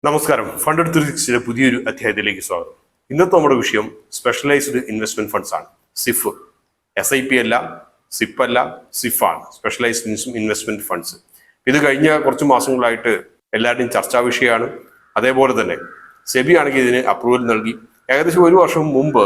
നമസ്കാരം. ഫണ്ട് എടുത്തിരിച്ചിലെ പുതിയൊരു അധ്യായത്തിലേക്ക് സ്വാഗതം. ഇന്നത്തെ നമ്മുടെ വിഷയം സ്പെഷ്യലൈസ്ഡ് ഇൻവെസ്റ്റ്മെന്റ് ഫണ്ട്സ് ആണ്. സിഫ്, SIP അല്ല, സിപ്പ് അല്ല, സിഫ് ആണ് സ്പെഷ്യലൈസ്ഡ് ഇൻവെസ്റ്റ്മെന്റ് ഫണ്ട്സ്. ഇത് കഴിഞ്ഞ കുറച്ച് മാസങ്ങളായിട്ട് എല്ലാവരുടെയും ചർച്ചാ വിഷയമാണ്. അതേപോലെ തന്നെ സെബി ആണെങ്കിൽ ഇതിന് അപ്രൂവൽ നൽകി. ഏകദേശം ഒരു വർഷം മുമ്പ്,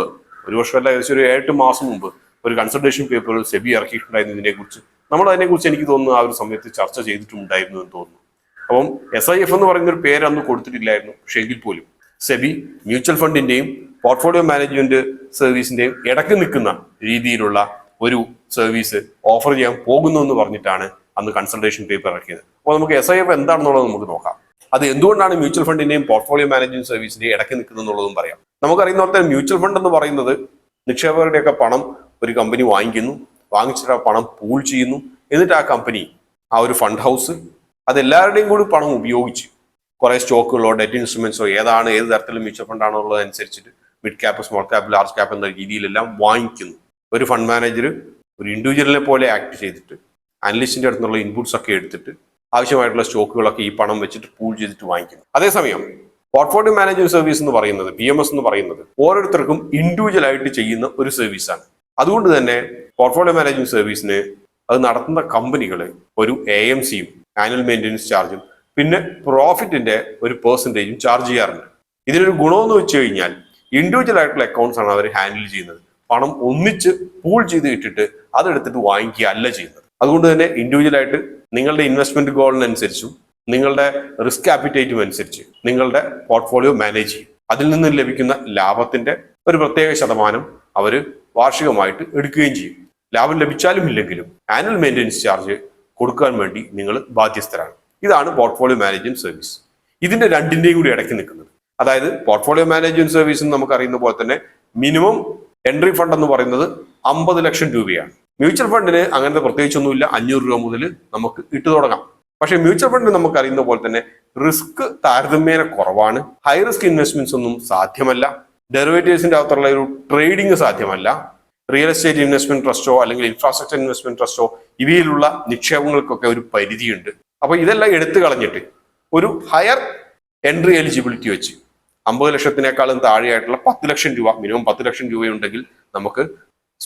ഒരു വർഷമല്ല, ഏകദേശം ഒരു 8 മാസം മുമ്പ് ഒരു കൺസൾട്ടേഷൻ പേപ്പർ സെബി ഇറക്കിയിട്ടുണ്ടായിരുന്നു ഇതിനെക്കുറിച്ച്. നമ്മൾ അതിനെക്കുറിച്ച് എനിക്ക് തോന്നുന്നു ആ ഒരു സമയത്ത് ചർച്ച ചെയ്തിട്ടുണ്ടായിരുന്നു എന്ന് തോന്നുന്നു. അപ്പം SIF എന്ന് പറയുന്ന ഒരു പേര് അന്ന് കൊടുത്തിട്ടില്ലായിരുന്നു. പക്ഷെ എങ്കിൽ പോലും സെബി മ്യൂച്വൽ ഫണ്ടിന്റെയും പോർട്ട്ഫോളിയോ മാനേജ്മെന്റ് സർവീസിന്റെയും ഇടക്ക് നിൽക്കുന്ന രീതിയിലുള്ള ഒരു സർവീസ് ഓഫർ ചെയ്യാൻ പോകുന്നു എന്ന് പറഞ്ഞിട്ടാണ് അന്ന് കൺസൾട്ടേഷൻ പേപ്പർ ഇറക്കിയത്. അപ്പോൾ നമുക്ക് SIF എന്താണെന്നുള്ളത് നമുക്ക് നോക്കാം. അത് എന്തുകൊണ്ടാണ് മ്യൂച്വൽ ഫണ്ടിന്റെയും പോർട്ട്ഫോളിയോ മാനേജ്മെന്റ് സർവീസിന്റെയും ഇടക്ക് നിൽക്കുന്നത് എന്നുള്ളതും പറയാം. നമുക്കറിയുന്ന പോലെ തന്നെ മ്യൂച്വൽ ഫണ്ട് എന്ന് പറയുന്നത് നിക്ഷേപകരുടെയൊക്കെ പണം ഒരു കമ്പനി വാങ്ങിക്കുന്നു, വാങ്ങിച്ചിട്ട് ആ പണം പൂൾ ചെയ്യുന്നു, എന്നിട്ട് ആ കമ്പനി, ആ ഒരു ഫണ്ട് ഹൗസ് അതെല്ലാവരുടെയും കൂടി പണം ഉപയോഗിച്ച് കുറെ സ്റ്റോക്കുകളോ ഡെറ്റ് ഇൻസ്ട്രുമെന്റ്സോ ഏത് തരത്തിലുള്ള മ്യൂച്വൽ ഫണ്ട് ആണോ ഉള്ളത് അനുസരിച്ചിട്ട് mid cap, small cap, large cap എന്ന രീതിയിലെല്ലാം വാങ്ങിക്കുന്നു. ഒരു ഫണ്ട് മാനേജർ ഒരു ഇൻഡിവിജ്വലിനെ പോലെ ആക്ട് ചെയ്തിട്ട് അനലിസ്റ്റിന്റെ അടുത്തുള്ള ഇൻപുട്സ് ഒക്കെ എടുത്തിട്ട് ആവശ്യമായിട്ടുള്ള സ്റ്റോക്കുകളൊക്കെ ഈ പണം വെച്ചിട്ട് പൂൾ ചെയ്തിട്ട് വാങ്ങിക്കുന്നു. അതേസമയം പോർട്ട്ഫോളിയോ മാനേജ്മെന്റ് സർവീസ് എന്ന് പറയുന്നത്, PMS എന്ന് പറയുന്നത്, ഓരോരുത്തർക്കും ഇൻഡിവിജ്വൽ ആയിട്ട് ചെയ്യുന്ന ഒരു സർവീസാണ്. അതുകൊണ്ട് തന്നെ പോർട്ട്ഫോളിയോ മാനേജ്മെന്റ് സർവീസിന് അത് നടത്തുന്ന കമ്പനികൾ ഒരു AMCയും ആനുവൽ മെയിൻ്റെനൻസ് ചാർജും പിന്നെ പ്രോഫിറ്റിന്റെ ഒരു പെർസെൻറ്റേജും ചാർജ് ചെയ്യാറുണ്ട്. ഇതിനൊരു ഗുണമെന്ന് വെച്ച് കഴിഞ്ഞാൽ ഇൻഡിവിജ്വൽ ആയിട്ടുള്ള അക്കൗണ്ട്സ് ആണ് അവർ ഹാൻഡിൽ ചെയ്യുന്നത്. പണം ഒന്നിച്ച് പൂൾ ചെയ്ത് ഇട്ടിട്ട് അതെടുത്തിട്ട് വാങ്ങിക്കുക അല്ല ചെയ്യുന്നത്. അതുകൊണ്ട് തന്നെ ഇൻഡിവിജ്വൽ ആയിട്ട് നിങ്ങളുടെ ഇൻവെസ്റ്റ്മെന്റ് ഗോളിനനുസരിച്ചും നിങ്ങളുടെ റിസ്ക് ആപ്പിറ്റൈറ്റും അനുസരിച്ച് നിങ്ങളുടെ പോർട്ട്ഫോളിയോ മാനേജ് ചെയ്യും. അതിൽ നിന്ന് ലഭിക്കുന്ന ലാഭത്തിന്റെ ഒരു പ്രത്യേക ശതമാനം അവർ വാർഷികമായിട്ട് എടുക്കുകയും ചെയ്യും. ലാഭം ലഭിച്ചാലും ഇല്ലെങ്കിലും ആനുവൽ മെയിൻ്റെനൻസ് ചാർജ് കൊടുക്കാൻ വേണ്ടി നിങ്ങൾ ബാധ്യസ്ഥരാണ്. ഇതാണ് പോർട്ട്ഫോളിയോ മാനേജ്മെന്റ് സർവീസ്. ഇതിന്റെ രണ്ടിന്റെയും കൂടി ഇടയ്ക്ക് നിൽക്കുന്നത്. അതായത് പോർട്ട്ഫോളിയോ മാനേജ്മെന്റ് സർവീസ് നമുക്ക് അറിയുന്ന പോലെ തന്നെ മിനിമം എൻട്രി ഫണ്ട് എന്ന് പറയുന്നത് 50 ലക്ഷം രൂപയാണ്. മ്യൂച്വൽ ഫണ്ടിന് അങ്ങനത്തെ പ്രത്യേകിച്ചൊന്നുമില്ല. 500 രൂപ മുതൽ നമുക്ക് ഇട്ടു തുടങ്ങാം. പക്ഷെ മ്യൂച്വൽ ഫണ്ടിന് നമുക്ക് അറിയുന്ന പോലെ തന്നെ റിസ്ക് താരതമ്യേന കുറവാണ്. ഹൈ റിസ്ക് ഇൻവെസ്റ്റ്മെന്റ്സ് ഒന്നും സാധ്യമല്ല. ഡെറിവേറ്റീവ്സിന്റെ അകത്തുള്ള ഒരു ട്രേഡിംഗ് സാധ്യമല്ല. റിയൽ എസ്റ്റേറ്റ് ഇൻവെസ്റ്റ്മെന്റ് ട്രസ്റ്റോ അല്ലെങ്കിൽ ഇൻഫ്രാസ്ട്രക്ചർ ഇൻവെസ്റ്റ്മെന്റ് ട്രസ്റ്റോ ഇവയിലുള്ള നിക്ഷേപങ്ങൾക്കൊക്കെ ഒരു പരിധിയുണ്ട്. അപ്പൊ ഇതെല്ലാം എടുത്തു കളഞ്ഞിട്ട് ഒരു ഹയർ എൻട്രി എലിജിബിലിറ്റി വെച്ച് 50 ലക്ഷത്തിനേക്കാളും താഴെയായിട്ടുള്ള 10 ലക്ഷം രൂപ, മിനിമം 10 ലക്ഷം രൂപയുണ്ടെങ്കിൽ നമുക്ക്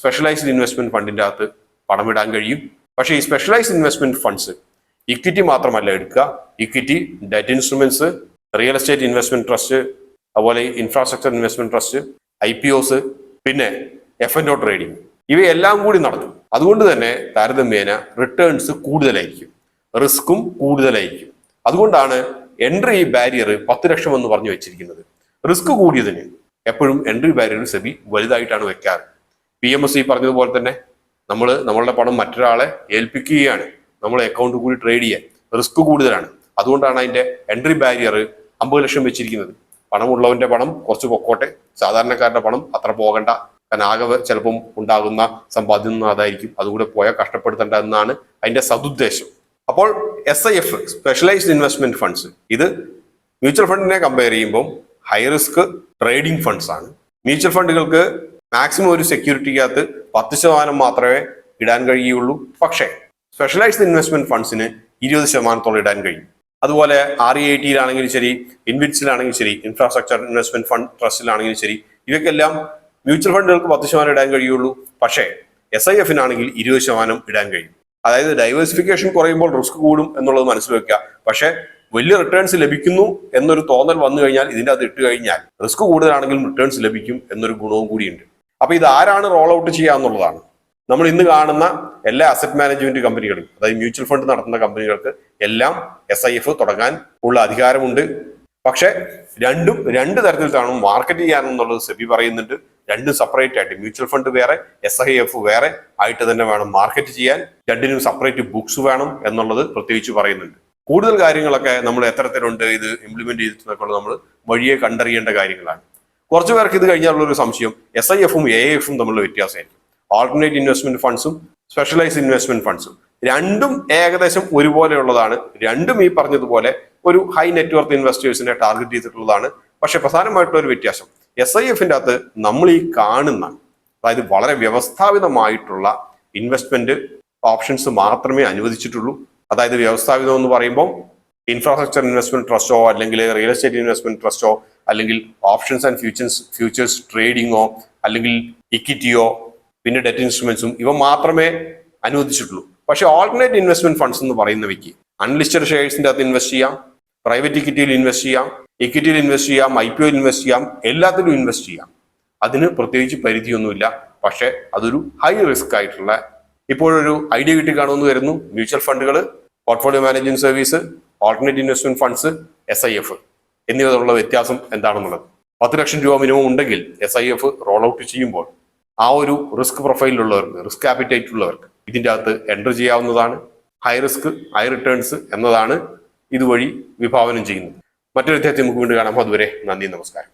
സ്പെഷ്യലൈസ്ഡ് ഇൻവെസ്റ്റ്മെന്റ് ഫണ്ടിന്റെ അകത്ത് പണമിടാൻ കഴിയും. പക്ഷേ ഈ സ്പെഷ്യലൈസ്ഡ് ഇൻവെസ്റ്റ്മെന്റ് ഫണ്ട്സ് ഇക്വിറ്റി മാത്രമല്ല എടുക്കുക. Equity, debt instruments, real estate investment trust, അതുപോലെ ഇൻഫ്രാസ്ട്രക്ചർ ഇൻവെസ്റ്റ്മെന്റ് ട്രസ്റ്റ്, IPOs, പിന്നെ F&O ട്രേഡിംഗ്, ഇവയെല്ലാം കൂടി നടത്തും. അതുകൊണ്ട് തന്നെ താരതമ്യേന റിട്ടേൺസ് കൂടുതലായിരിക്കും, റിസ്ക്കും കൂടുതലായിരിക്കും. അതുകൊണ്ടാണ് എൻട്രി ബാരിയർ 10 ലക്ഷം എന്ന് പറഞ്ഞു വെച്ചിരിക്കുന്നത്. റിസ്ക് കൂടിയതിന് എപ്പോഴും എൻട്രി ബാരിയർ സെബി വലുതായിട്ടാണ് വെക്കാറ്. PMS പറഞ്ഞതുപോലെ തന്നെ നമ്മളുടെ പണം മറ്റൊരാളെ ഏൽപ്പിക്കുകയാണ്, നമ്മളെ അക്കൗണ്ട് കൂടി ട്രേഡ് ചെയ്യാൻ. റിസ്ക് കൂടുതലാണ്. അതുകൊണ്ടാണ് അതിന്റെ എൻട്രി ബാരിയർ 50 ലക്ഷം വെച്ചിരിക്കുന്നത്. പണമുള്ളവന്റെ പണം കുറച്ച് പൊക്കോട്ടെ, സാധാരണക്കാരുടെ പണം അത്ര പോകണ്ട. കാരണം ആകെ ചിലപ്പം ഉണ്ടാകുന്ന സമ്പാദ്യം അതായിരിക്കും, അതുകൂടെ പോയാൽ കഷ്ടപ്പെടുത്തേണ്ട എന്നാണ് അതിന്റെ സതുദ്ദേശം. അപ്പോൾ SIF, സ്പെഷ്യലൈസ്ഡ് ഇൻവെസ്റ്റ്മെന്റ് ഫണ്ട്സ്, ഇത് മ്യൂച്വൽ ഫണ്ടിനെ കമ്പയർ ചെയ്യുമ്പോൾ ഹൈ റിസ്ക് ട്രേഡിംഗ് ഫണ്ട്സ് ആണ്. മ്യൂച്വൽ ഫണ്ടുകൾക്ക് മാക്സിമം ഒരു സെക്യൂരിറ്റിക്കകത്ത് 10% മാത്രമേ ഇടാൻ കഴിയുള്ളൂ. പക്ഷേ സ്പെഷ്യലൈസ്ഡ് ഇൻവെസ്റ്റ്മെന്റ് ഫണ്ട്സിന് 20% ഇടാൻ കഴിയും. അതുപോലെ REIT-യിലാണെങ്കിലും ശരി, ഇൻവിറ്റ്സിലാണെങ്കിലും ശരി, ഇൻഫ്രാസ്ട്രക്ചർ ഇൻവെസ്റ്റ്മെന്റ് ഫണ്ട് ട്രസ്റ്റിലാണെങ്കിലും ശരി, ഇവയ്ക്കെല്ലാം മ്യൂച്വൽ ഫണ്ടുകൾക്ക് 10% ഇടാൻ കഴിയുള്ളൂ. പക്ഷേ SIF-നാണെങ്കിൽ 20% ഇടാൻ കഴിയും. അതായത് ഡൈവേഴ്സിഫിക്കേഷൻ കുറയുമ്പോൾ റിസ്ക് കൂടും എന്നുള്ളത് മനസ്സിൽ വെക്കുക. പക്ഷെ വലിയ റിട്ടേൺസ് ലഭിക്കുന്നു എന്നൊരു തോന്നൽ വന്നു കഴിഞ്ഞാൽ ഇതിൻ്റെ അത് ഇട്ട് കഴിഞ്ഞാൽ റിസ്ക് കൂടുതലാണെങ്കിലും റിട്ടേൺസ് ലഭിക്കും എന്നൊരു ഗുണവും കൂടിയുണ്ട്. അപ്പൊ ഇത് ആരാണ് റോൾ ഔട്ട് ചെയ്യുക എന്നുള്ളതാണ്. നമ്മൾ ഇന്ന് കാണുന്ന എല്ലാ അസറ്റ് മാനേജ്മെന്റ് കമ്പനികളും, അതായത് മ്യൂച്വൽ ഫണ്ട് നടത്തുന്ന കമ്പനികൾക്ക് എല്ലാം SIF തുടങ്ങാൻ ഉള്ള അധികാരമുണ്ട്. പക്ഷെ രണ്ട് തരത്തിലാണ് മാർക്കറ്റ് ചെയ്യാനെന്നുള്ളത് സെബി പറയുന്നുണ്ട്. രണ്ടും സെപ്പറേറ്റ് ആയിട്ട്, മ്യൂച്വൽ ഫണ്ട് വേറെ, SIF വേറെ ആയിട്ട് തന്നെ വേണം മാർക്കറ്റ് ചെയ്യാൻ. രണ്ടിനും സെപ്പറേറ്റ് ബുക്സ് വേണം എന്നുള്ളത് പ്രത്യേകിച്ച് പറയുന്നുണ്ട്. കൂടുതൽ കാര്യങ്ങളൊക്കെ നമ്മൾ എത്തരത്തിലുണ്ട് ഇത് ഇംപ്ലിമെന്റ് ചെയ്തിട്ടുള്ള നമ്മൾ വഴിയെ കണ്ടറിയേണ്ട കാര്യങ്ങളാണ്. കുറച്ചു പേർക്ക് ഇത് കഴിഞ്ഞാലുള്ളൊരു സംശയം SIF-ഉം AIF-ഉം തമ്മിലുള്ള വ്യത്യാസമായിരിക്കും. ആൾട്ടർനേറ്റ് ഇൻവെസ്റ്റ്മെന്റ് ഫണ്ട്സും സ്പെഷ്യലൈസ്ഡ് ഇൻവെസ്റ്റ്മെന്റ് ഫണ്ട്സും രണ്ടും ഏകദേശം ഒരുപോലെയുള്ളതാണ്. രണ്ടും ഈ പറഞ്ഞതുപോലെ ഒരു ഹൈ നെറ്റ്വർത്ത് ഇൻവെസ്റ്റേഴ്സിനെ ടാർഗറ്റ് ചെയ്തിട്ടുള്ളതാണ്. പക്ഷെ പ്രധാനമായിട്ടുള്ള ഒരു വ്യത്യാസം, SIF-ന്റെ അകത്ത് നമ്മൾ ഈ കാണുന്ന, അതായത് വളരെ വ്യവസ്ഥാപിതമായിട്ടുള്ള ഇൻവെസ്റ്റ്മെന്റ് ഓപ്ഷൻസ് മാത്രമേ അനുവദിച്ചിട്ടുള്ളൂ. അതായത് വ്യവസ്ഥാപിതം എന്ന് പറയുമ്പോൾ ഇൻഫ്രാസ്ട്രക്ചർ ഇൻവെസ്റ്റ്മെന്റ് ട്രസ്റ്റോ അല്ലെങ്കിൽ റിയൽ എസ്റ്റേറ്റ് ഇൻവെസ്റ്റ്മെന്റ് ട്രസ്റ്റോ അല്ലെങ്കിൽ ഓപ്ഷൻസ് ആൻഡ് ഫ്യൂച്ചേഴ്സ് ട്രേഡിങ്ങോ അല്ലെങ്കിൽ ഇക്വിറ്റിയോ പിന്നെ ഡെറ്റ് ഇൻസ്ട്രുമെന്റ്സും ഇവ മാത്രമേ അനുവദിച്ചിട്ടുള്ളൂ. പക്ഷെ ഓൾട്ടർനേറ്റ് ഇൻവെസ്റ്റ്മെന്റ് ഫണ്ട്സ് എന്ന് പറയുന്നവയ്ക്ക് അൺലിസ്റ്റഡ് ഷെയർസിന്റെ അകത്ത് ഇൻവെസ്റ്റ് ചെയ്യാം, പ്രൈവറ്റ് ഇക്വിറ്റിയിൽ ഇൻവെസ്റ്റ് ചെയ്യാം, ഇക്വിറ്റിയിൽ ഇൻവെസ്റ്റ് ചെയ്യാം, IPOയിൽ ഇൻവെസ്റ്റ് ചെയ്യാം, എല്ലാത്തിലും ഇൻവെസ്റ്റ് ചെയ്യാം. അതിന് പ്രത്യേകിച്ച് പരിധിയൊന്നുമില്ല. പക്ഷെ അതൊരു ഹൈ റിസ്ക് ആയിട്ടുള്ള, ഇപ്പോഴൊരു ഐഡിയ കിട്ടി കാണുമെന്ന് വരുന്നു. മ്യൂച്വൽ ഫണ്ടുകൾ, portfolio management service, alternate investment funds, SIF എന്നിവ തമ്മിലുള്ള വ്യത്യാസം എന്താണെന്നുള്ളത്. 10 ലക്ഷം രൂപ മിനിമം ഉണ്ടെങ്കിൽ SIF റോൾ ഔട്ട് ചെയ്യുമ്പോൾ ആ ഒരു റിസ്ക് പ്രൊഫൈലിലുള്ളവർക്ക്, റിസ്ക് ആപ്പിറ്റൈറ്റ് ഉള്ളവർക്ക് ഇതിൻ്റെ അകത്ത് എൻ്റർ ചെയ്യാവുന്നതാണ്. ഹൈ റിസ്ക് ഹൈ റിട്ടേൺസ് എന്നതാണ് ഇതുവഴി വിഭാവനം ചെയ്യുന്നത്. മറ്റൊരു അധ്യായത്തിൽ നമുക്ക് വീണ്ടും കാണാം. അതുവരെ നന്ദി, നമസ്കാരം.